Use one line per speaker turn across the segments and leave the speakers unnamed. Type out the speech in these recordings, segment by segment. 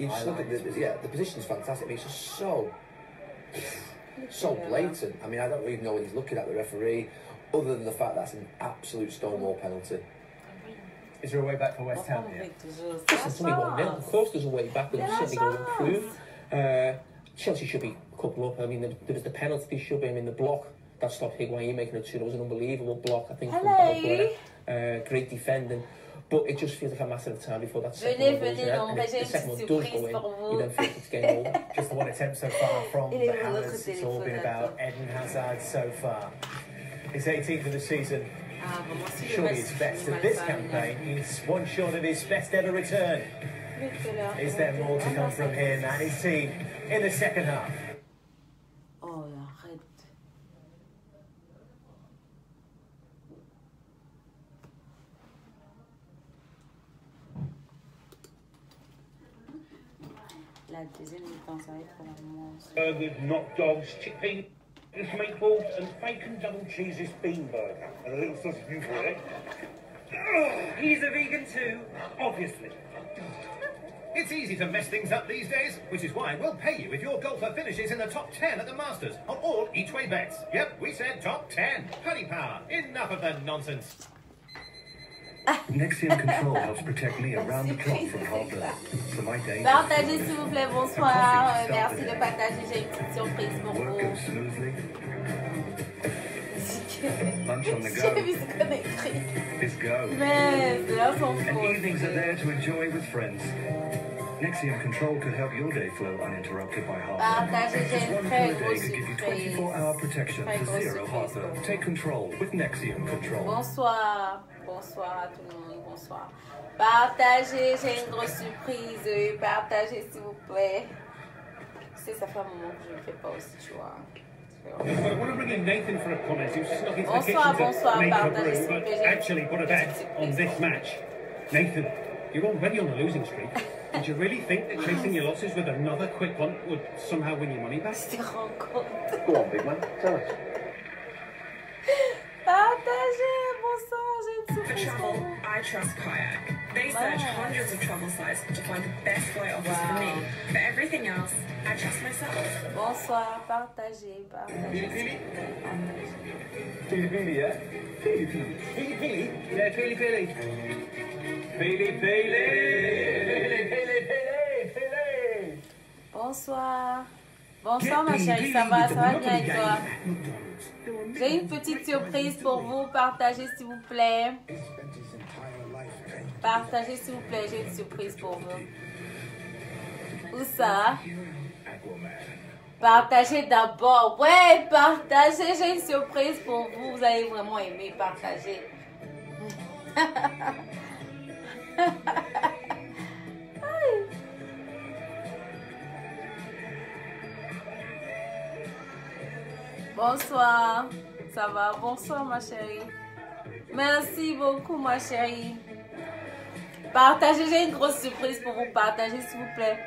you just look at the position's fantastic. I mean, it's just so blatant. I mean, I don't even know what he's looking at, the referee, other than the fact that's an absolute stonewall penalty.
Is there a way back for West Ham here?
It's only 1-0. Of course there's a way back, but it's certainly going to improve. Chelsea should be a couple up. I mean, there was the penalty they should be. I mean, the block that stopped Higuain making a 2. It was an unbelievable block, I think, from Balbuena. Great defending. But it just feels like a matter of time before that second one goes in. And if the second one does go in, you then feel it's game over.
Just the one attempt so far from the Hammers. It's all been about Eden Hazard so far. His 18th of the season. Surely his best of this campaign. He's one short of his best ever return. Is there more to come from him and his team in the second half?
Oh, arrête. La deuxième mi-temps, ça va être vraiment...
Burgers, knock dogs, chickpeas, meatballs, and bacon double cheeses bean burger. And a little sausage you for it. He's a vegan too, obviously.
It's easy to mess things up these days, which is why we'll pay you if your golfer finishes in the top 10 at the Masters on all each-way bets. Yep, we said top 10. Honey Power, enough of the nonsense.
Nexium Control helps protect me around the clock from heartburn. So my day.
Partagez s'il vous plaît, bonsoir. Merci de partager, j'ai une petite surprise pour vous.
Work goes smoothly. Lunch on the
J'ai
go
vu ce qu'on a écrit.
is go.
Mais c'est là son
And
faute.
evenings are there to enjoy with friends. Nexium Control could help your day flow uninterrupted by heartburn.
Partagez, j'ai
Just
une
one
très
pill a day
grosse
could give you
surprise.
24-hour protection
Très
for
grosse
zero
surprise
heartburn.
pour
Take control with Nexium Control.
Bonsoir, bonsoir à tout le monde, bonsoir. Partagez, j'ai une grosse surprise. Partagez s'il vous plaît. Tu sais, ça fait un moment que je ne le fais pas aussi, tu vois.
I want to bring in Nathan for a comment. He was snuck into the
Bonsoir,
kitchen
bonsoir,
to make a
partagez
brew,
s'il vous
but
plaît.
actually put a bet on this match. Nathan, you're already on a losing streak. Did you really think that chasing your losses with another quick one would somehow win your money back?
Je te rends compte.
Go on, big man. Tell us.
Partagez, bonsoir, j'ai une
For
surprise pour
travel,
vous.
I trust Kayak. They search hundreds of travel sites to find the best flight offers for me. For everything else, I trust myself.
Bonsoir, partagez, partagez.
Pili Pili, yeah? Pili Pili.
Peely peely? Yeah, peely peely. Peely peely.
Pili.
Bonsoir. Bonsoir ma chérie, ça va bien et toi? J'ai une petite surprise pour vous, partagez s'il vous plaît. Partagez s'il vous plaît, j'ai une surprise pour vous. Où ça? Partagez d'abord. Ouais, partagez, j'ai une surprise pour vous. Vous allez vraiment aimer partager. Bonsoir, ça va? Bonsoir ma chérie. Merci beaucoup ma chérie. Partagez, j'ai une grosse surprise pour vous. Partagez s'il vous plaît.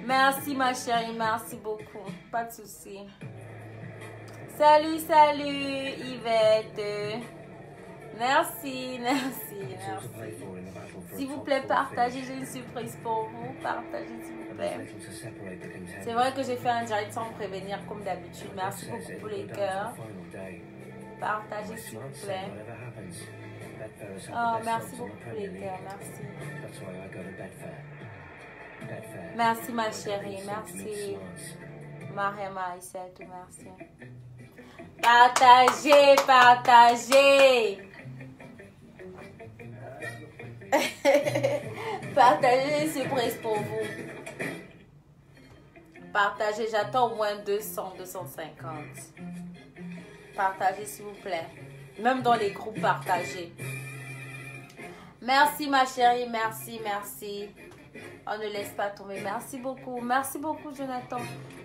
Merci ma chérie, merci beaucoup. Pas de souci. Salut, salut Yvette. Merci, merci, merci. S'il vous plaît, partagez, j'ai une surprise pour vous. Partagez s'il vous plaît. C'est vrai que j'ai fait un direct sans prévenir comme d'habitude. Merci beaucoup pour les cœurs. Partagez s'il vous plaît. Oh, merci beaucoup pour les cœurs, merci. Merci ma chérie, merci. Mariama Aïssatou, merci. Partagez, partagez. Partagez les surprises pour vous. Partagez, j'attends au moins 200, 250. Partagez s'il vous plaît. Même dans les groupes, partagez. Merci ma chérie, merci, merci. On ne laisse pas tomber. Merci beaucoup Jonathan.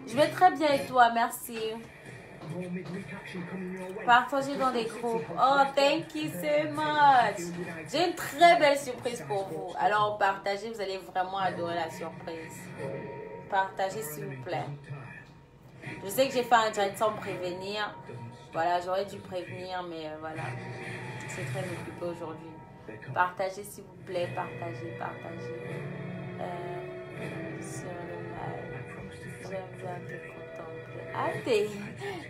Je vais très bien et toi, merci. Partagez dans des groupes. Oh, thank you so much. J'ai une très belle surprise pour vous. Alors, partagez, vous allez vraiment adorer la surprise. Partagez s'il vous plaît. Je sais que j'ai fait un direct sans prévenir. Voilà, j'aurais dû prévenir, mais voilà. C'est très occupé aujourd'hui. Partagez s'il vous plaît, partagez, partagez. sur le mal. J'aime bien te contempler. Ah,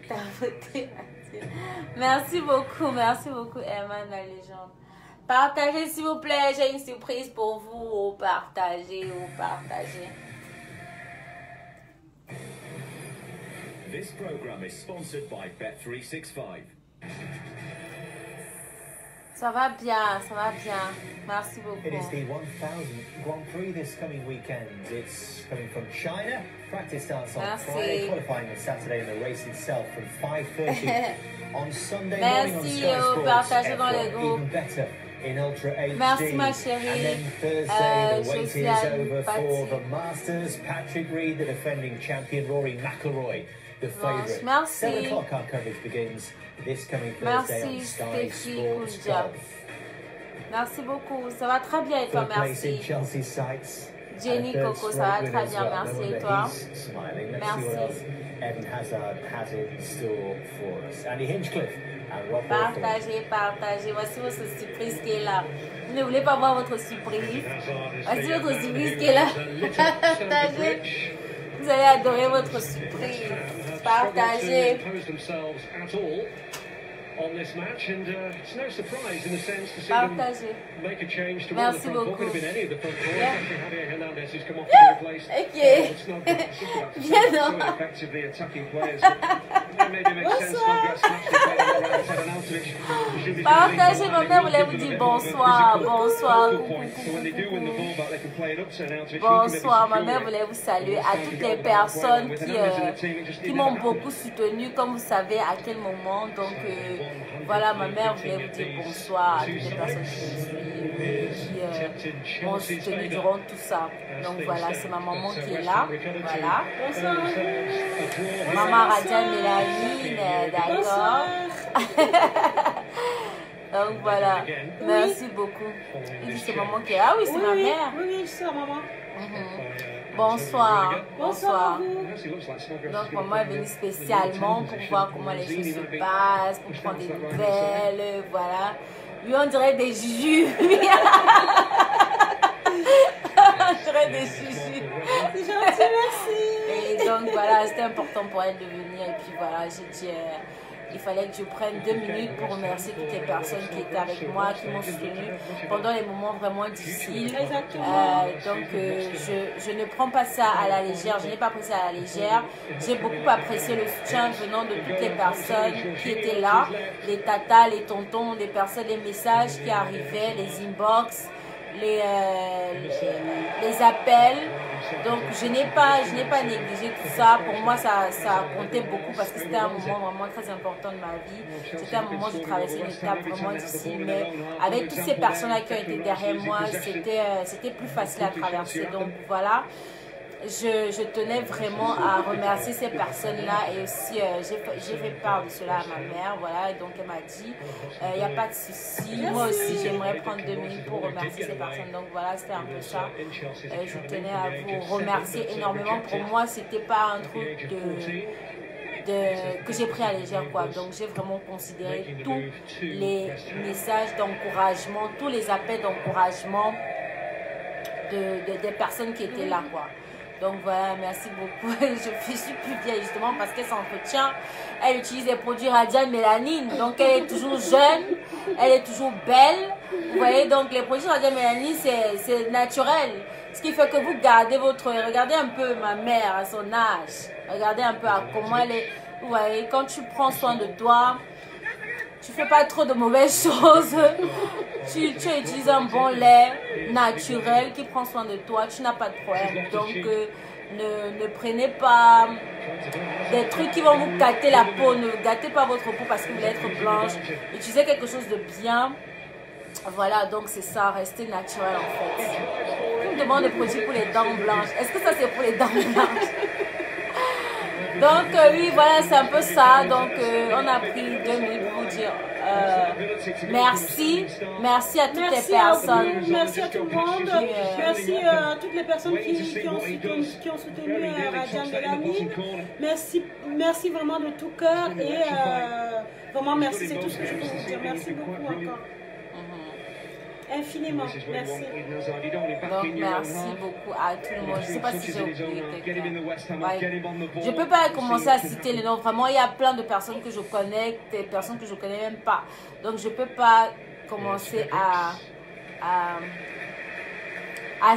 t'as voté. Merci beaucoup, Herman, la légende. Partagez, s'il vous plaît, j'ai une surprise pour vous. Partagez.
This program is sponsored by Bet365.
Ça va bien. Merci beaucoup.
It is the 1000th Grand Prix this coming weekend. It's coming from China. Practice starts on Friday, qualifying on Saturday, and the race itself from 5:30 on Sunday morning on Sky Sports. F1 even better in Ultra HD.
Merci, ma chérie.
And then Thursday, the wait is over for the Masters. Patrick Reed, the defending champion, Rory McIlroy, the favourite.
Merci.
7 o'clock our coverage begins this coming Thursday on Sky Sports 12.
Merci beaucoup. Ça va très bien et toi, merci. Jenny Coco, ça va très bien, merci et toi. Merci.
Evan Hazard has in store for us. Andy Hinchcliffe and Rob
Partagez. Voici votre surprise qui est là. Vous ne voulez pas voir votre surprise? Voici votre surprise qui est là. Partagez. Vous allez adorer votre surprise. Partagez.
On this match, and it's no surprise in a sense to see
Partagez.
them make a change to
Merci
one of the front.
beaucoup.
Could have been any of the front four. Actually, Javier Hernandez has come off to be replaced.
Ok.
It's not good. It's just about to say so effectively attacking players. That maybe makes sense. Congrats, actually played all around. Had an Altovich.
Partagez, ma mère voulait vous dire bonsoir. Bonsoir, ma mère voulait vous saluer à toutes les personnes qui m'ont beaucoup soutenu, comme vous savez à quel moment. Donc voilà, ma mère voulait vous dire bonsoir à toutes les personnes qui m'ont soutenu durant tout ça. Donc voilà, c'est ma maman qui est là. Voilà. Bonsoir. Maman Radia Mélanine, d'accord. Donc voilà, merci beaucoup. Il dit c'est maman qui est là. Ah oui, c'est ma mère.
Oui, c'est maman.
Bonsoir. Donc maman est venue spécialement pour voir comment les choses se passent, pour prendre des nouvelles, voilà. Lui on dirait des jujus. On dirait des jujus.
C'est gentil, merci.
Et donc voilà, c'était important pour elle de venir. Et puis voilà, j'ai dit... il fallait que je prenne 2 minutes pour remercier toutes les personnes qui étaient avec moi, qui m'ont soutenu pendant les moments vraiment difficiles. Donc, je ne prends pas ça à la légère, je n'ai pas pris ça à la légère. J'ai beaucoup apprécié le soutien venant de toutes les personnes qui étaient là, les tatas, les tontons, les personnes, les messages qui arrivaient, les inbox, les appels. Donc je n'ai pas négligé tout ça. Pour moi ça comptait beaucoup parce que c'était un moment vraiment très important de ma vie. C'était un moment où je traversais une étape vraiment difficile, mais avec toutes ces personnes là qui ont été derrière moi, c'était plus facile à traverser. Donc voilà, je tenais vraiment à remercier ces personnes-là et aussi j'ai fait part de cela à ma mère, voilà, et donc elle m'a dit il n'y a pas de souci, moi aussi j'aimerais prendre 2 minutes pour remercier ces personnes, donc voilà, c'était un peu ça. Je tenais à vous remercier énormément. Pour moi c'était pas un truc que j'ai pris à légère, quoi. Donc j'ai vraiment considéré tous les messages d'encouragement, tous les appels d'encouragement des personnes qui étaient là, quoi. Donc voilà, merci beaucoup. Je suis plus vieille justement parce qu'elle s'entretient. Elle utilise des produits Radiant Mélanine. Donc elle est toujours jeune, elle est toujours belle. Vous voyez, donc les produits Radiant Mélanine, c'est naturel. Ce qui fait que vous gardez regardez un peu ma mère à son âge. Regardez un peu à comment elle est. Vous voyez, quand tu prends soin de toi, tu fais pas trop de mauvaises choses. Tu utilises un bon lait naturel qui prend soin de toi, tu n'as pas de problème. Donc ne prenez pas des trucs qui vont vous gâter la peau. Ne gâtez pas votre peau parce que vous voulez être blanche. Utilisez quelque chose de bien. Voilà, donc c'est ça, restez naturel en fait. On me demande des produits pour les dents blanches. Est-ce que ça c'est pour les dents blanches? Donc oui, voilà, c'est un peu ça. Donc on a pris 2 minutes pour vous dire merci à toutes les personnes.
Merci à tout le monde. Merci à toutes les personnes qui ont soutenu Radiant Mélanine. Merci vraiment de tout cœur et vraiment merci, c'est tout ce que je peux vous dire. Merci beaucoup encore. Infiniment, merci.
Donc merci beaucoup à tout le monde. Je ne sais pas si j'ai oublié quelqu'un. Ouais. Je ne peux pas commencer à citer les noms. Vraiment, il y a plein de personnes que je connais, des personnes que je ne connais même pas. Donc je ne peux pas commencer à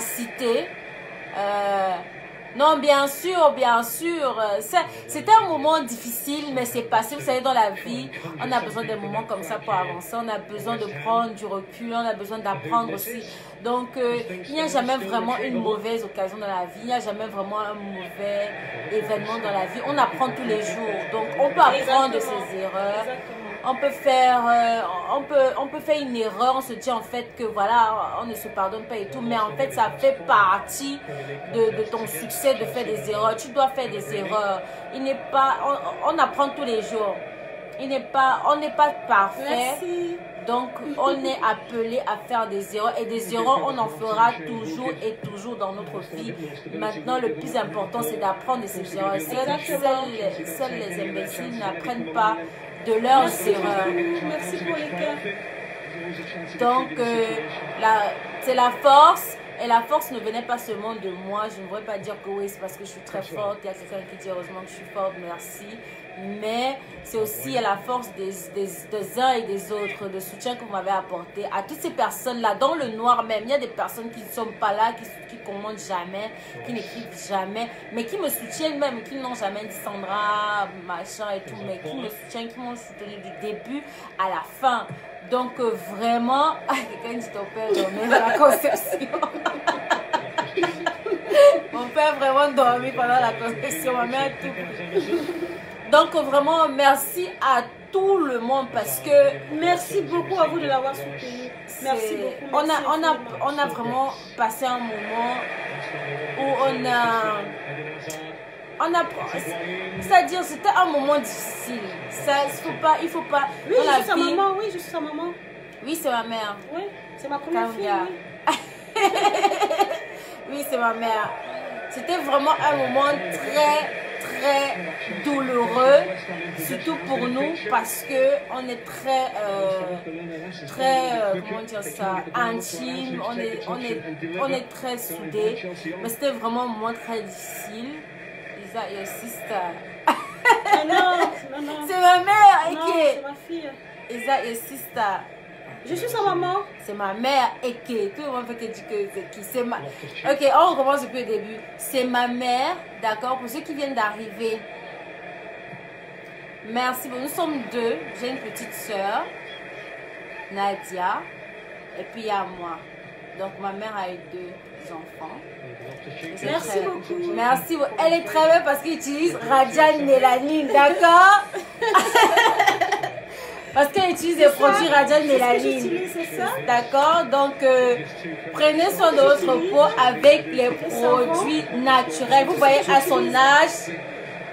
citer. Non, bien sûr, c'était un moment difficile, mais c'est passé. Vous savez, dans la vie, on a besoin d'un moment comme ça pour avancer. On a besoin de prendre du recul, on a besoin d'apprendre aussi. Donc, il n'y a jamais vraiment une mauvaise occasion dans la vie. Il n'y a jamais vraiment un mauvais événement dans la vie. On apprend tous les jours. Donc, on peut apprendre de ses erreurs. On peut faire une erreur, on se dit en fait que voilà, on ne se pardonne pas et tout, mais en fait ça fait partie de ton succès de faire des erreurs. Tu dois faire des erreurs. On apprend tous les jours. On n'est pas parfait.
Merci.
Donc on est appelé à faire des erreurs et des erreurs on en fera toujours et toujours dans notre vie. Maintenant le plus important c'est d'apprendre de ces erreurs. Seuls les imbéciles n'apprennent pas de leurs erreurs.
Merci pour les cœurs.
Donc, c'est la force. Et la force ne venait pas seulement de moi. Je ne voudrais pas dire que oui, c'est parce que je suis très forte. Il y a quelqu'un qui dit heureusement que je suis forte, merci. Mais c'est aussi la force des uns et des autres, le soutien que vous m'avez apporté à toutes ces personnes-là, dans le noir même. Il y a des personnes qui ne sont pas là, qui commentent jamais, qui n'écrivent jamais, mais qui me soutiennent même, qui n'ont jamais dit Sandra, machin et tout, mais qui me soutiennent, qui m'ont soutenu du début à la fin. Donc vraiment, quelqu'un dit ton père dormait dans la conception. Mon père vraiment dormi pendant la conception, ma mère tout. Donc vraiment, merci à tout le monde parce que...
Merci beaucoup à vous de l'avoir soutenu. Merci beaucoup.
On a vraiment passé un moment où c'est-à-dire c'était un moment difficile. Il faut pas.
Oui, je suis sa maman. Oui, je suis sa maman.
Oui, c'est ma mère.
Oui, c'est ma première fille. Oui,
oui c'est ma mère. C'était vraiment un moment très douloureux, surtout pour nous parce que on est très comment dire ça, intime, on est très soudés, mais c'était vraiment un moment très difficile. Isa your sister.
Non.
C'est ma mère.
Non, c'est ma fille.
Isa your sister.
Je suis sa maman.
C'est ma mère et qui. Tout le monde fait que dit que c'est qui. C'est ma. Ok, on recommence depuis le début. C'est ma mère, d'accord. Pour ceux qui viennent d'arriver. Merci. Bon, nous sommes deux. J'ai une petite soeur, Nadia, et puis il y a moi. Donc ma mère a eu 2 enfants.
Merci beaucoup.
Merci. Elle est très belle parce qu'elle utilise Radiant Mélanine, d'accord. Parce qu'elle utilise des produits Radiant Mélanine. D'accord. Donc, prenez soin de votre peau avec les produits naturels. Vous voyez, à son âge,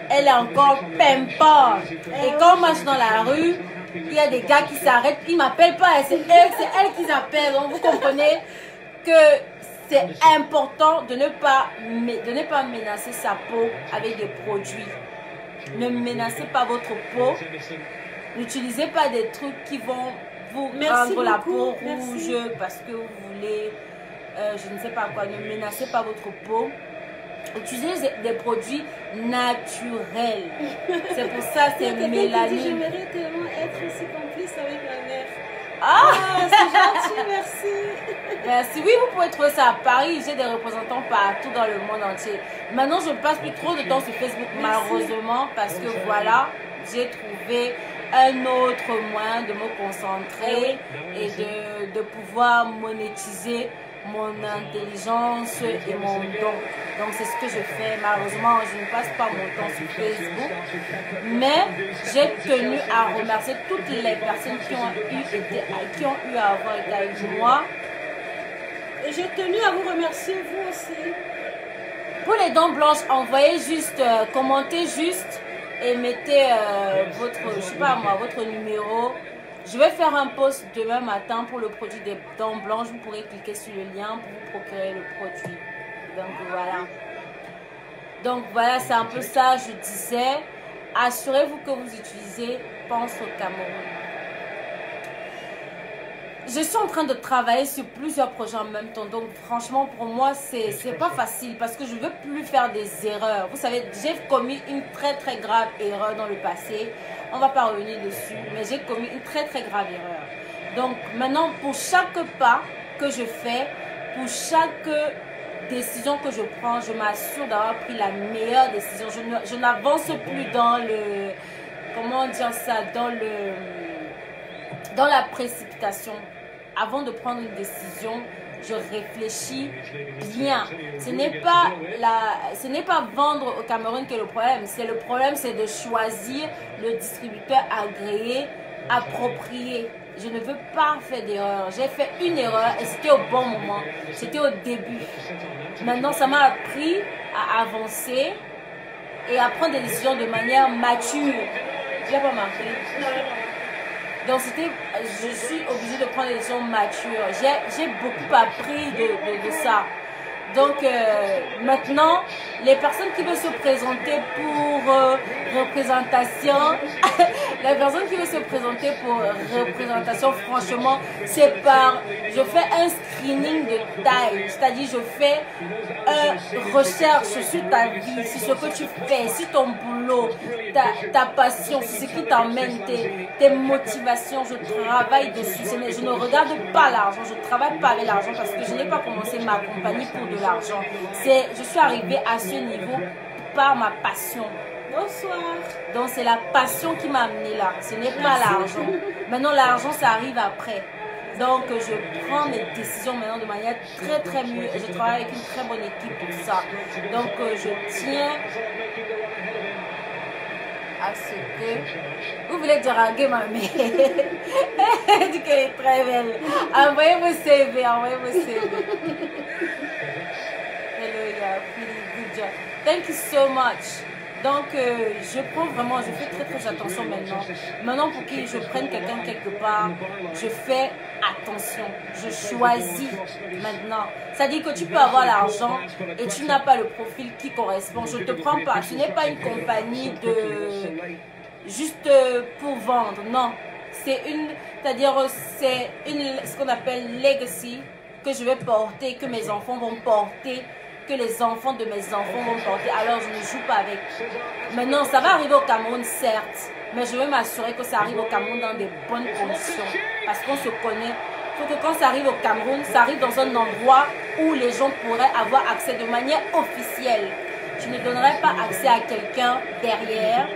elle est encore pimpante. Et quand on marche dans la rue, il y a des gars qui s'arrêtent. Ils ne m'appellent pas. C'est elle qui s'appelle. Donc, vous comprenez que c'est important de ne pas menacer sa peau avec des produits. Ne menacez pas votre peau. N'utilisez pas des trucs qui vont vous rendre la peau rouge parce que vous voulez, je ne sais pas quoi. Ne menacez pas votre peau. Utilisez des produits naturels. C'est pour ça c'est mélanine.
J'aimerais tellement être aussi complice avec la mère.
Ah,
c'est gentil, merci.
Merci. Oui, vous pouvez trouver ça à Paris. J'ai des représentants partout dans le monde entier. Maintenant, je ne passe plus trop de temps sur Facebook, malheureusement, parce que voilà, j'ai trouvé un autre moyen de me concentrer et de pouvoir monétiser mon intelligence et mon don. Donc c'est ce que je fais. Malheureusement, je ne passe pas mon temps sur Facebook, mais j'ai tenu à remercier toutes les personnes qui ont eu à avoir été avec moi.
Et j'ai tenu à vous remercier, vous aussi.
Pour les dents blanches, envoyez juste, commentez juste et mettez votre numéro. Je vais faire un post demain matin pour le produit des dents blanches. Vous pourrez cliquer sur le lien pour vous procurer le produit. Donc voilà, c'est un peu ça. Je disais, assurez-vous que vous utilisez Pense au Cameroun. je suis en train de travailler sur plusieurs projets en même temps. Donc, franchement, pour moi, c'est pas facile parce que je veux plus faire des erreurs. Vous savez, j'ai commis une très, très grave erreur dans le passé. On va pas revenir dessus, mais j'ai commis une très, très grave erreur. Donc, maintenant, pour chaque pas que je fais, pour chaque décision que je prends, je m'assure d'avoir pris la meilleure décision. Je n'avance plus dans le... Comment dire ça? Dans la précipitation. Avant de prendre une décision, je réfléchis bien. Ce n'est pas vendre au Cameroun qui est le problème. Le problème, c'est de choisir le distributeur agréé, approprié. Je ne veux pas faire d'erreur. J'ai fait une erreur et c'était au bon moment. C'était au début. Maintenant, ça m'a appris à avancer et à prendre des décisions de manière mature. Je n'ai pas marqué. Donc, je suis obligée de prendre des décisions matures. J'ai beaucoup appris de ça. Donc, maintenant, les personnes qui veulent se présenter pour représentation, les personnes qui veulent se présenter pour représentation, franchement, c'est je fais un screening de taille. C'est-à-dire, je fais une recherche sur ta vie, sur ce que tu fais, sur ton boulot, ta passion, sur ce qui t'emmène, tes motivations. Je travaille dessus. Je ne regarde pas l'argent. Je ne travaille pas avec l'argent parce que je n'ai pas commencé ma compagnie pour de l'argent. Je suis arrivée à ce niveau par ma passion.
Bonsoir.
Donc c'est la passion qui m'a amenée là. Ce n'est pas l'argent. Maintenant l'argent ça arrive après. Donc je prends mes décisions maintenant de manière très très mieux. Et je travaille avec une très bonne équipe pour ça. Donc je tiens à ce que... Vous voulez draguer ma mère? Elle dit qu'elle est très belle. Envoyez vos CV, envoyez vos CV. Hello, yeah, pretty good job. Thank you so much. Donc, je fais très très attention maintenant. Maintenant, pour que je prenne quelqu'un quelque part, je fais attention. Je choisis maintenant. C'est-à-dire que tu peux avoir l'argent et tu n'as pas le profil qui correspond. Je ne te prends pas. Ce n'est pas une compagnie juste pour vendre. Non. C'est-à-dire ce qu'on appelle legacy que je vais porter, que mes enfants vont porter, que les enfants de mes enfants vont porter. Alors, je ne joue pas avec. Maintenant, ça va arriver au Cameroun, certes, mais je vais m'assurer que ça arrive au Cameroun dans des bonnes conditions. Parce qu'on se connaît. Il faut que quand ça arrive au Cameroun, ça arrive dans un endroit où les gens pourraient avoir accès de manière officielle. Je ne donnerai pas accès à quelqu'un derrière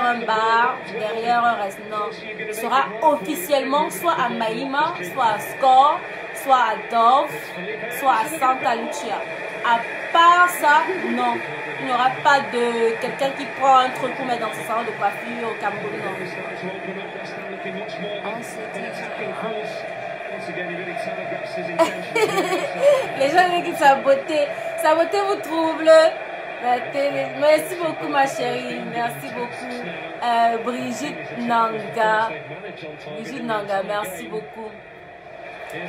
un bar, derrière un restaurant. Il sera officiellement soit à Mahima, soit à Score, soit à Dove, soit à Santa Lucia. À part ça, non. Il n'y aura pas de quelqu'un qui prend un truc pour mettre dans son salon de coiffure au Cameroun. Les gens disent que sa beauté vous trouble. Merci beaucoup ma chérie, merci beaucoup. Brigitte Nanga, merci beaucoup.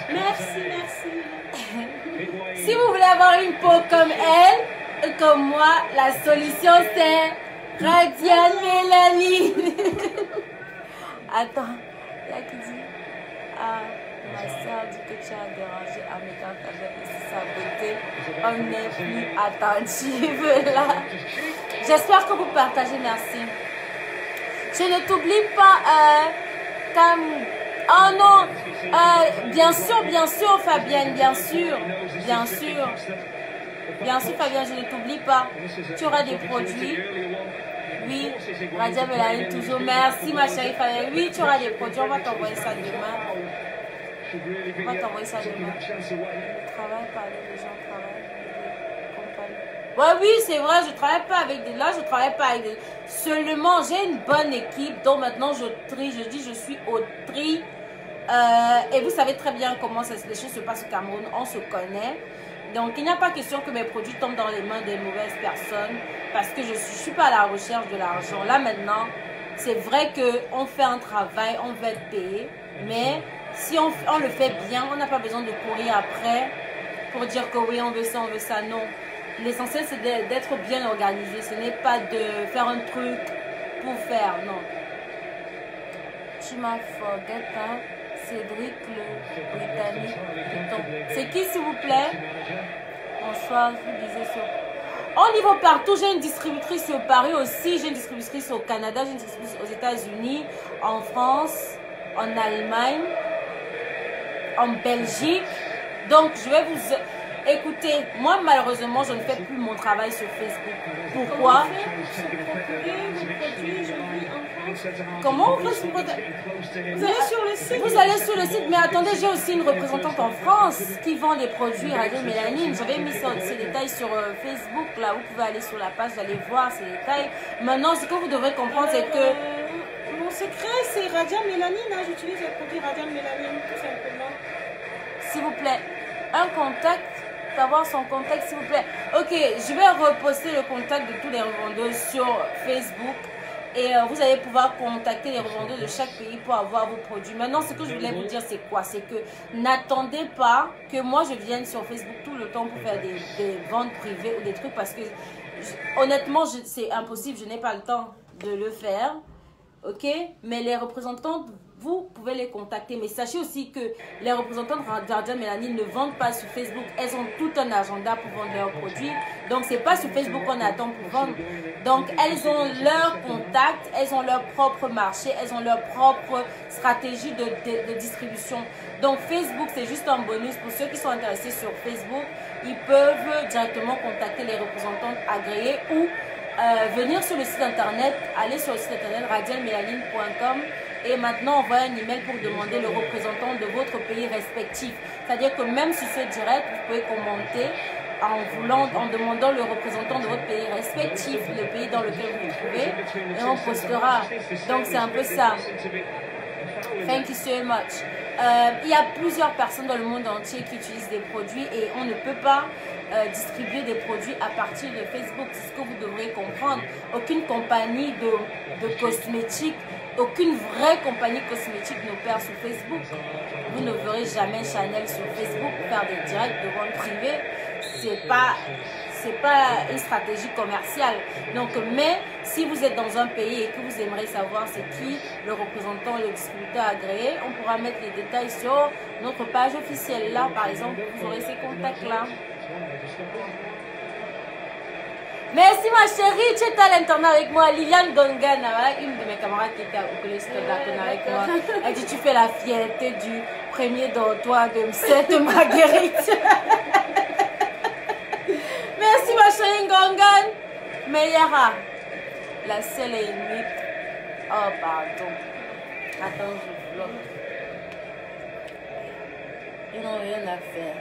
Merci.
Si vous voulez avoir une peau comme elle, comme moi, la solution c'est Radiant Mélanie. Attends, il y a qui dit ma soeur dit que tu as dérangé à mes tantes avec sa beauté. On n'est plus attentive là. J'espère que vous partagez, merci. Je ne t'oublie pas, oh non, bien sûr Fabienne, bien sûr Fabienne, je ne t'oublie pas. Tu auras des produits. Oui, Radia Mélanie, toujours. Merci ma chérie Fabienne. Oui, tu auras des produits, on va t'envoyer ça demain. Je travaille pas avec des gens, ouais, oui, c'est vrai, je travaille pas avec des... Là, je travaille pas avec des... Seulement, j'ai une bonne équipe, donc maintenant, je trie. Je dis, je suis au tri. Et vous savez très bien comment les choses se passent au Cameroun. On se connaît. Donc, il n'y a pas question que mes produits tombent dans les mains des mauvaises personnes. Parce que je ne suis pas à la recherche de l'argent. Là, maintenant, c'est vrai qu'on fait un travail, on va être payé. Mais... si on le fait bien, on n'a pas besoin de courir après pour dire que oui, on veut ça, non. L'essentiel, c'est d'être bien organisé. Ce n'est pas de faire un truc pour faire, non. Tu m'as forget, hein? Cédric le Britannique. C'est qui s'il vous plaît? Bonsoir, je vous disais sur... Au niveau partout, j'ai une distributrice sur Paris aussi, j'ai une distributrice au Canada, j'ai une distributrice aux États-Unis, en France, en Allemagne, en Belgique. Donc, je vais vous... Écoutez, moi, malheureusement, je ne fais plus mon travail sur Facebook. Pourquoi? Comment vous faites? Vous allez sur le site. Vous allez sur le site, mais attendez, j'ai aussi une représentante en France qui vend des produits Radio Mélanine. J'avais mis ces détails sur Facebook, là, vous pouvez aller sur la page, allez voir ces détails. Maintenant, ce que vous devrez comprendre, c'est que...
Mon secret, c'est Radiant Mélanine, hein. J'utilise les produits Radiant Mélanine, tout simplement.
S'il vous plaît, un contact, savoir son contact, s'il vous plaît. Ok, je vais reposter le contact de tous les revendeurs sur Facebook. Et vous allez pouvoir contacter les revendeurs de chaque pays pour avoir vos produits. Maintenant, ce que je voulais vous dire, c'est quoi? C'est que n'attendez pas que moi, je vienne sur Facebook tout le temps pour faire des ventes privées ou des trucs. Parce que, honnêtement, c'est impossible. Je n'ai pas le temps de le faire. Ok? Mais les représentants, vous pouvez les contacter. Mais sachez aussi que les représentants de Radiant Mélanine ne vendent pas sur Facebook. Elles ont tout un agenda pour vendre leurs produits. Donc, ce n'est pas sur Facebook qu'on attend pour vendre. Donc, elles ont leur contact, elles ont leur propre marché, elles ont leur propre stratégie de distribution. Donc, Facebook, c'est juste un bonus. Pour ceux qui sont intéressés sur Facebook, ils peuvent directement contacter les représentantes agréées ou venir sur le site internet, aller sur le site internet radialmélanine.com et maintenant envoyer un email pour demander le représentant de votre pays respectif. C'est-à-dire que même sur ce direct, vous pouvez commenter en demandant le représentant de votre pays respectif, le pays dans lequel vous vous trouvez, et on postera. Donc c'est un peu ça. Thank you so much. Il y a plusieurs personnes dans le monde entier qui utilisent des produits et on ne peut pas distribuer des produits à partir de Facebook. C'est ce que vous devrez comprendre. Aucune compagnie de cosmétiques, aucune vraie compagnie cosmétique n'opère sur Facebook. Vous ne verrez jamais Chanel sur Facebook faire des directs de vente privée. C'est pas une stratégie commerciale. Donc, mais si vous êtes dans un pays et que vous aimeriez savoir c'est qui le représentant, le distributeur agréé, on pourra mettre les détails sur notre page officielle. Là, par exemple, vous aurez ces contacts-là. Merci ma chérie, tu étais à l'internat avec moi. Liliane Gongan, une de mes camarades qui était au collège avec moi. Elle dit tu fais la fierté du premier dortoir de cette Marguerite. Merci ma chérie Gongan. Meillera, la seule et unique. Oh pardon. Attends, je bloque. Ils n'ont rien à faire.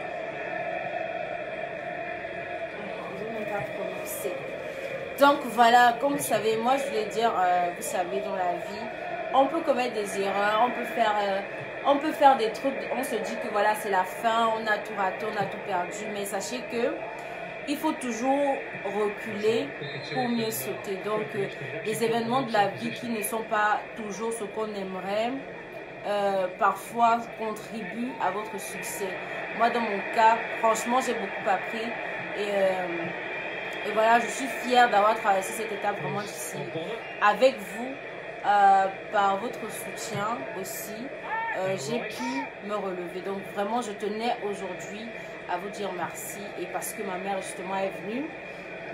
Donc voilà, comme vous savez, moi je voulais dire, vous savez, dans la vie, on peut commettre des erreurs, on peut faire des trucs, on se dit que voilà c'est la fin, on a tout raté, on a tout perdu, mais sachez que il faut toujours reculer pour mieux sauter. Donc les événements de la vie qui ne sont pas toujours ce qu'on aimerait, parfois contribuent à votre succès. Moi dans mon cas, franchement j'ai beaucoup appris et voilà, je suis fière d'avoir traversé cette étape vraiment difficile. Avec vous, par votre soutien aussi, j'ai pu me relever. Donc vraiment, je tenais aujourd'hui à vous dire merci. Et parce que ma mère justement est venue,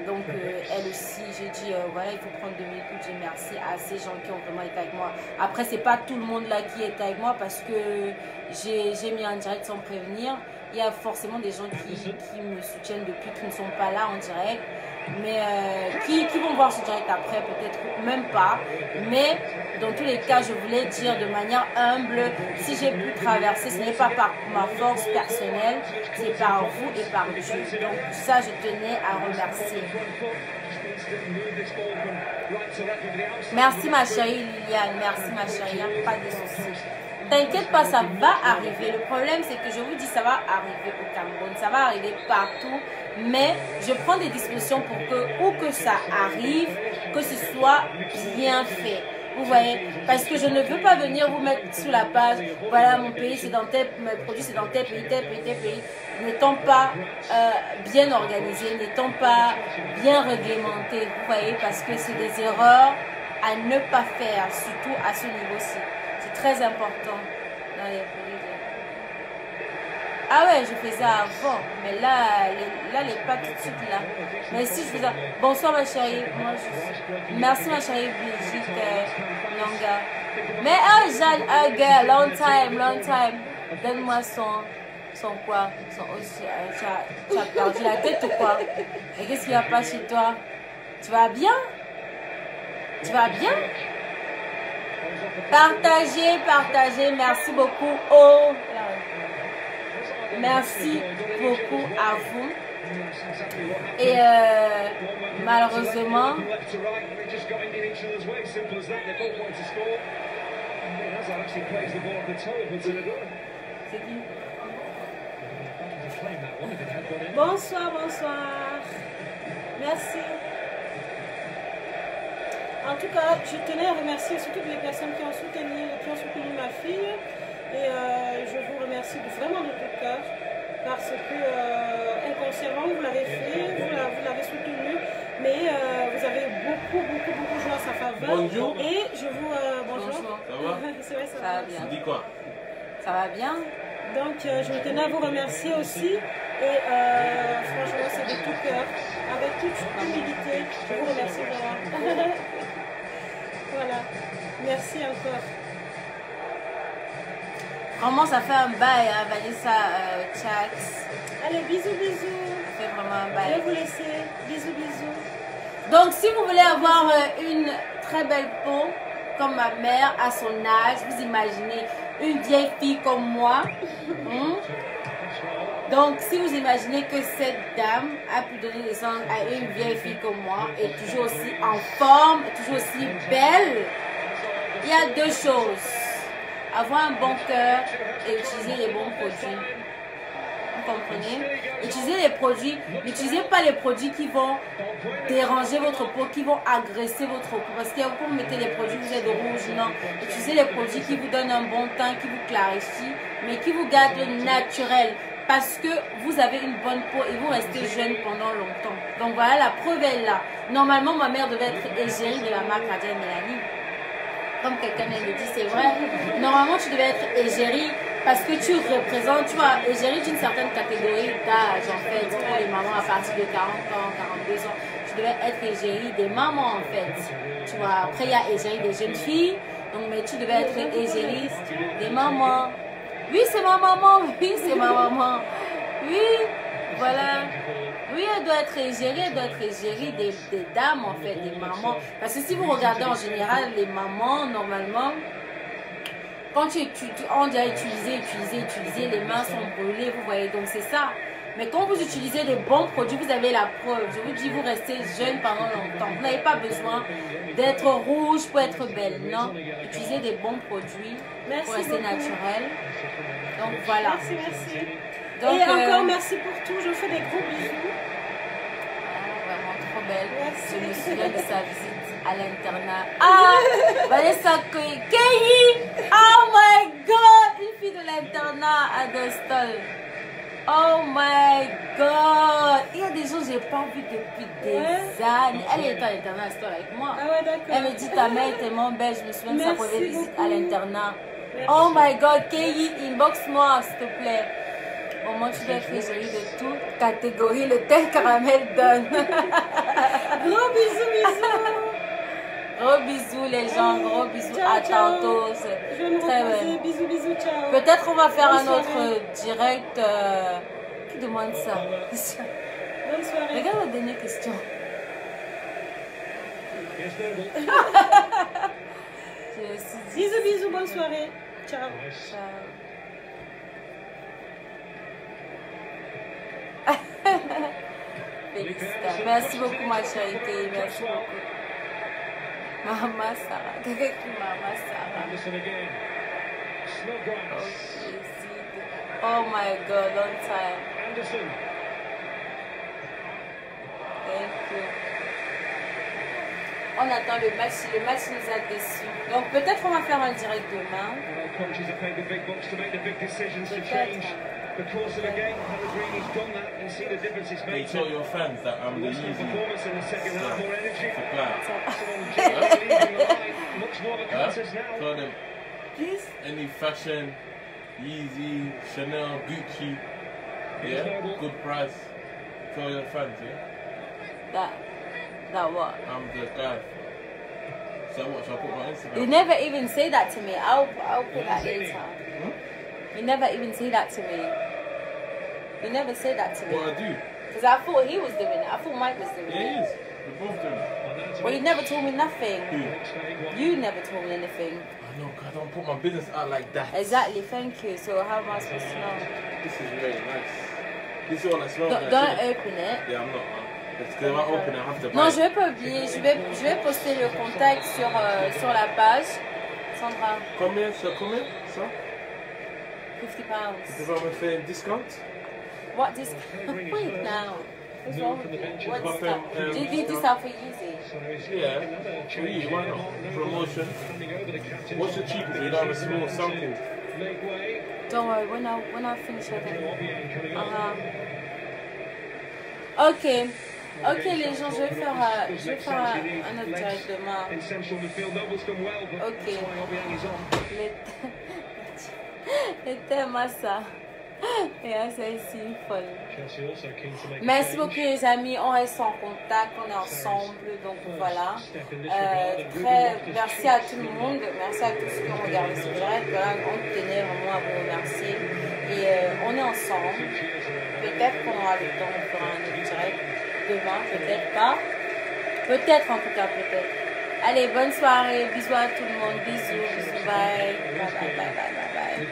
donc elle aussi, j'ai dit voilà, il faut prendre 2 minutes pour dire merci à ces gens qui ont vraiment été avec moi. Après, c'est pas tout le monde là qui est avec moi parce que j'ai mis en direct sans prévenir. Il y a forcément des gens qui me soutiennent depuis, qui ne sont pas là en direct, mais qui vont voir ce direct après, peut-être même pas. Mais dans tous les cas, je voulais dire de manière humble, si j'ai pu traverser, ce n'est pas par ma force personnelle, c'est par vous et par Dieu. Donc ça, je tenais à remercier. Merci ma chérie Liliane, merci ma chérie, pas de soucis. T'inquiète pas, ça va arriver. Le problème, c'est que je vous dis, ça va arriver au Cameroun, ça va arriver partout. Mais je prends des dispositions pour que, où que ça arrive, que ce soit bien fait. Vous voyez, parce que je ne veux pas venir vous mettre sur la page, voilà, mon pays, c'est dans tel, mes produits, c'est dans tel pays, tel pays, tel pays. N'étant pas bien organisé, n'étant pas bien réglementé, vous voyez, parce que c'est des erreurs à ne pas faire, surtout à ce niveau-ci. C'est très important. Ah ouais, je faisais avant, mais là, les pas tout de suite là. Mais si je faisais... Bonsoir ma chérie. Merci ma chérie Brigitte Longa. Mais Jeanne, girl, long time. Donne-moi son quoi? Tu as perdu la tête ou quoi? Et qu'est-ce qu'il n'y a pas chez toi? Tu vas bien? Tu vas bien? Partagez, merci beaucoup. Oh, merci beaucoup à vous. Et malheureusement, c'est qui?
Bonsoir. Merci. En tout cas, je tenais à remercier toutes les personnes qui ont soutenu ma fille. Et je vous remercie vraiment de tout cœur. Parce que inconsciemment, vous l'avez fait, vous l'avez soutenu. Mais vous avez beaucoup joué à sa faveur.
Bonjour.
Et je vous... bonjour.
Ça va?
C'est vrai,
ça va bien.
Tu dis quoi?
Ça va bien.
Donc, je tenais à vous remercier aussi. Et franchement, c'est de tout cœur. Avec toute humilité, je vous remercie vraiment. Voilà. Merci encore.
Vraiment, ça fait un bail, hein, Vanessa Chax.
Allez, bisous.
Ça fait vraiment un bail.
Je vais vous laisser. Bisous.
Donc, si vous voulez avoir une très belle peau, comme ma mère à son âge, vous imaginez une vieille fille comme moi. Donc, si vous imaginez que cette dame a pu donner naissance à une vieille fille comme moi, et toujours aussi en forme, toujours aussi belle, il y a deux choses. Avoir un bon cœur et utiliser les bons produits. Vous comprenez? Utilisez les produits. N'utilisez pas les produits qui vont déranger votre peau, qui vont agresser votre peau. Parce que vous mettez les produits, vous êtes rouge, non. Utilisez les produits qui vous donnent un bon teint, qui vous clarifient, mais qui vous gardent naturel. Parce que vous avez une bonne peau et vous restez jeune pendant longtemps. Donc voilà, la preuve est là. Normalement, ma mère devait être égérie de la marque Radiant Mélanie. Comme quelqu'un me dit, c'est vrai. Normalement, tu devais être égérie parce que tu représentes, tu vois, égérie d'une certaine catégorie d'âge, en fait, pour les mamans à partir de 40 ans, 42 ans. Tu devais être égérie des mamans, en fait. Tu vois, après, il y a égérie des jeunes filles. Donc, mais tu devais être égérie des mamans. Oui, c'est ma maman. Oui, c'est ma maman. Oui, voilà. Oui, elle doit être égérie des dames, en fait, des mamans. Parce que si vous regardez en général, les mamans, normalement, quand on dirait utiliser, les mains sont brûlées, vous voyez, donc c'est ça. Mais quand vous utilisez les bons produits, vous avez la preuve. Je vous dis, vous restez jeune pendant longtemps. Vous n'avez pas besoin d'être rouge pour être belle, non. Utilisez des bons produits pour rester naturel. Donc voilà.
Merci.
Donc,
et encore merci pour tout. Je vous fais des gros bisous.
Vraiment trop belle.
Merci.
Je me souviens de sa visite à l'internat. Ah, Vanessa Kehi. Oh my God, une fille de l'internat à Dostol. Oh my God. Il y a des choses que je n'ai pas vues depuis des années. Elle était à l'internat avec moi.
Ah ouais, d'accord.
Elle me dit, ta mère est tellement belle. Je me souviens de sa première visite à l'internat. Oh my God, Kehi, inbox-moi, s'il te plaît. Au moins, tu dois être égérie de toute catégorie. Le thé caramel donne.
Gros bisous.
Gros bisous, les gens. Gros bisous.
Ciao,
à tantôt.
Je vais me reposer. Bisous, ciao.
Peut-être on va faire
Bonne
un autre
soirée.
direct. Qui demande ça?
Bonne soirée.
Regarde la dernière question.
Bisous, bonne soirée. Ciao.
Félicitations. Merci beaucoup, ma chérie. Merci beaucoup. Mama Sarah. Quelqu'un qui Mama Sarah. Oh my God, long time. Thank you. On attend le match nous a déçus. Donc peut-être on va faire un direct demain.
Hey, tell your fans that I'm the easy supply. Tell them
Please.
any fashion Yeezy, Chanel, Gucci. Yeah, good price. Tell your fans, yeah?
That what?
I'm the guy. So what, shall I put my Instagram?
You never even say that to me. I'll put that later. Hmm? You never even say that to me. You never say that to me.
What I do?
Because I thought he was doing it. I thought Mike was doing it.
Yeah, he is. We're both doing it.
Well, you never told me nothing.
Who?
You never told me anything.
I know, I don't put my business out like that.
Exactly, thank you. So how am I supposed to know?
This is really nice. This is all I smell.
Don't open it.
Yeah, I'm not. Parce que if I open it, I have to buy
Non,
it.
je vais pas oublier. Je vais poster le contact sur la page. Sandra.
Combien ça?
50 pounds.
Tu vas me faire un discount?
What discount? Wait now. What's wrong with you? What discount? Do you do this out for Yeezy?
Yeah. Really, why not? Promotion. What's the cheapest? You don't have a small sample.
Don't worry, when I finish it. Ok. Ok les gens, je vais faire un autre direct demain. Ok. Le thème à ça. Et c'est ici, folle. Merci beaucoup les amis, on reste en contact, on est ensemble, donc voilà. Merci à tout le monde, merci à tous ceux qui ont regardé ce direct. Voilà, on tenait vraiment à vous remercier. Et on est ensemble. Peut-être qu'on aura le temps, on fera un autre direct. Demain, peut-être pas. Peut-être en tout cas, peut-être. Allez, bonne soirée, bisous à tout le monde, bisous, bye. Bye.